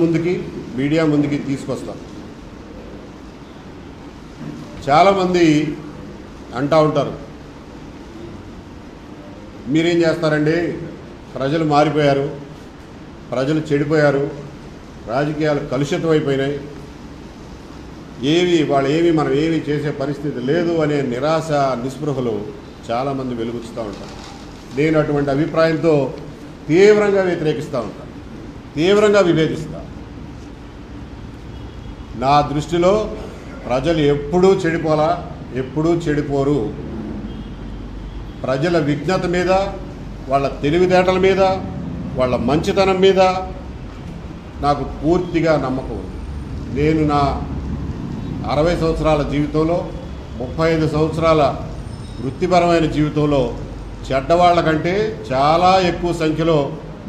ముందుకి మీడియా ముందుకి తీసుకొస్తాం. చాలామంది అంటూ ఉంటారు, మీరేం చేస్తారండి, ప్రజలు మారిపోయారు, ప్రజలు చెడిపోయారు, రాజకీయాలు కలుషితం అయిపోయినాయి, మనం ఏమి చేసే పరిస్థితి లేదు అనే నిరాశ నిస్పృహలు చాలామంది వెలుగుస్తూ ఉంటారు. నేను అటువంటి అభిప్రాయంతో తీవ్రంగా వ్యతిరేకిస్తూ ఉంటాను, తీవ్రంగా విభేదిస్తా. నా దృష్టిలో ప్రజలు ఎప్పుడూ చెడిపోలా, ఎప్పుడూ చెడిపోరు. ప్రజల విజ్ఞత మీద, వాళ్ళ తెలివితేటల మీద, వాళ్ళ మంచితనం మీద నాకు పూర్తిగా నమ్మకం ఉంది. నేను నా 60 సంవత్సరాల జీవితంలో 35 సంవత్సరాల వృత్తిపరమైన జీవితంలో చెడ్డవాళ్ల కంటే చాలా ఎక్కువ సంఖ్యలో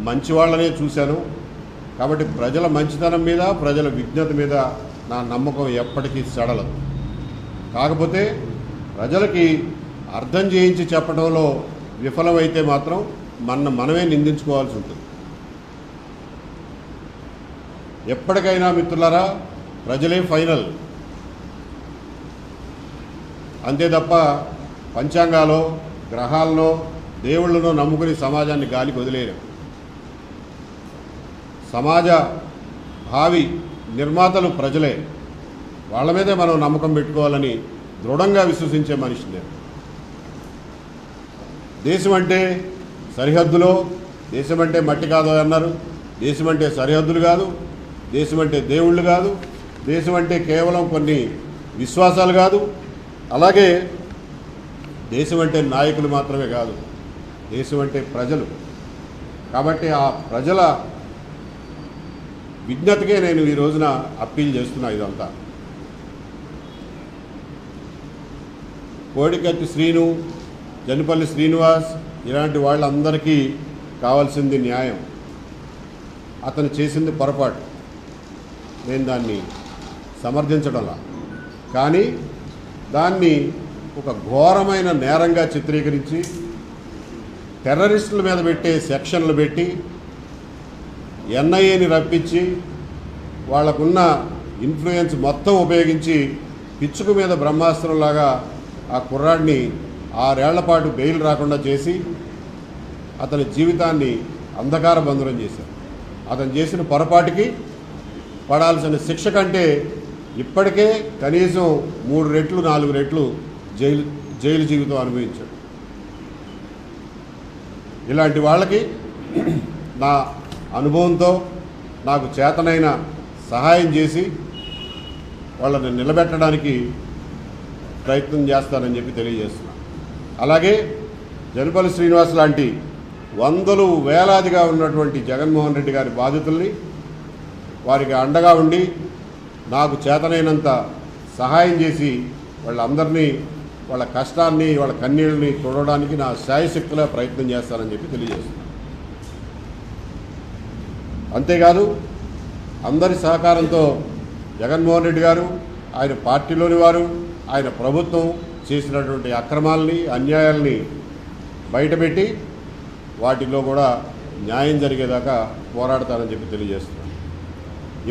మంచివాళ్లనే చూశాను. కాబట్టి ప్రజల మంచితనం మీద, ప్రజల విజ్ఞత మీద నా నమ్మకం ఎప్పటికీ సడలదు. కాకపోతే ప్రజలకి అర్థం చేయించి చెప్పడంలో విఫలమైతే మాత్రం మనమే నిందించుకోవాల్సి ఉంటుంది. ఎప్పటికైనా మిత్రులారా, ప్రజలే ఫైనల్. అంతే తప్ప పంచాంగాలో, గ్రహాల్లో, దేవుళ్ళను నమ్ముకుని సమాజాన్ని గాలికి వదిలేయడం. సమాజ భావి నిర్మాతలు ప్రజలే. వాళ్ళ మీదే మనం నమ్మకం పెట్టుకోవాలని దృఢంగా విశ్వసించే మనిషి నేను. దేశం అంటే సరిహద్దులో, దేశం అంటే మట్టి కాదు అన్నారు. దేశం అంటే సరిహద్దులు కాదు, దేశం అంటే దేవుళ్ళు కాదు, దేశం అంటే కేవలం కొన్ని విశ్వాసాలు కాదు, అలాగే దేశం అంటే నాయకులు మాత్రమే కాదు, దేశం అంటే ప్రజలు. కాబట్టి ఆ ప్రజల విజ్ఞతకే నేను ఈ రోజున అప్పీల్ చేస్తున్నా. ఇదంతా కోడికత్తి శ్రీను, జనపల్లి శ్రీనివాస్ ఇలాంటి వాళ్ళందరికీ కావాల్సింది న్యాయం. అతను చేసింది పొరపాటు, నేను దాన్ని సమర్థించడంలా. కానీ దాన్ని ఒక ఘోరమైన నేరంగా చిత్రీకరించి టెర్రరిస్టుల మీద పెట్టే సెక్షన్లు పెట్టి ఎన్ఐఏని రప్పించి వాళ్లకున్న ఇన్ఫ్లుయెన్స్ మొత్తం ఉపయోగించి పిచ్చుకు మీద బ్రహ్మాస్త్రంలాగా ఆ కుర్రాడిని 6 ఏళ్ల పాటు బెయిల్ రాకుండా చేసి అతని జీవితాన్ని అంధకార బంధురం చేశారు. అతను చేసిన పొరపాటుకి పడాల్సిన శిక్ష కంటే ఇప్పటికే కనీసం 3 రెట్లు 4 రెట్లు జైలు జీవితం అనుభవించాడు. ఇలాంటి వాళ్ళకి నా అనుభవంతో నాకు చేతనైన సహాయం చేసి వాళ్ళని నిలబెట్టడానికి ప్రయత్నం చేస్తానని చెప్పి తెలియజేస్తున్నాను. అలాగే జనపల్లి శ్రీనివాస్ లాంటి వందలు వేలాదిగా ఉన్నటువంటి జగన్మోహన్ రెడ్డి గారి బాధితుల్ని, వారికి అండగా ఉండి నాకు చేతనైనంత సహాయం చేసి వాళ్ళందరినీ, వాళ్ళ కష్టాన్ని, వాళ్ళ కన్నీళ్ళని చూడడానికి నా శాయశక్తిగా ప్రయత్నం చేస్తానని చెప్పి తెలియజేస్తున్నాను. అంతేకాదు అందరి సహకారంతో జగన్మోహన్ రెడ్డి గారు, ఆయన పార్టీలోని వారు, ఆయన ప్రభుత్వం చేసినటువంటి అక్రమాలని, అన్యాయాల్ని బయటపెట్టి వాటిలో కూడా న్యాయం జరిగేదాకా పోరాడతానని చెప్పి తెలియజేస్తున్నాను.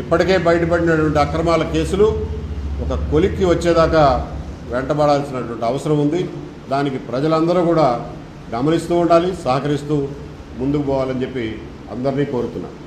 ఇప్పటికే బయటపడినటువంటి అక్రమాల కేసులు ఒక కొలిక్కి వచ్చేదాకా వెంటబడాల్సినటువంటి అవసరం ఉంది. దానికి ప్రజలందరూ కూడా గమనిస్తూ ఉండాలి, సహకరిస్తూ ముందుకు పోవాలని చెప్పి అందరినీ కోరుతున్నాను.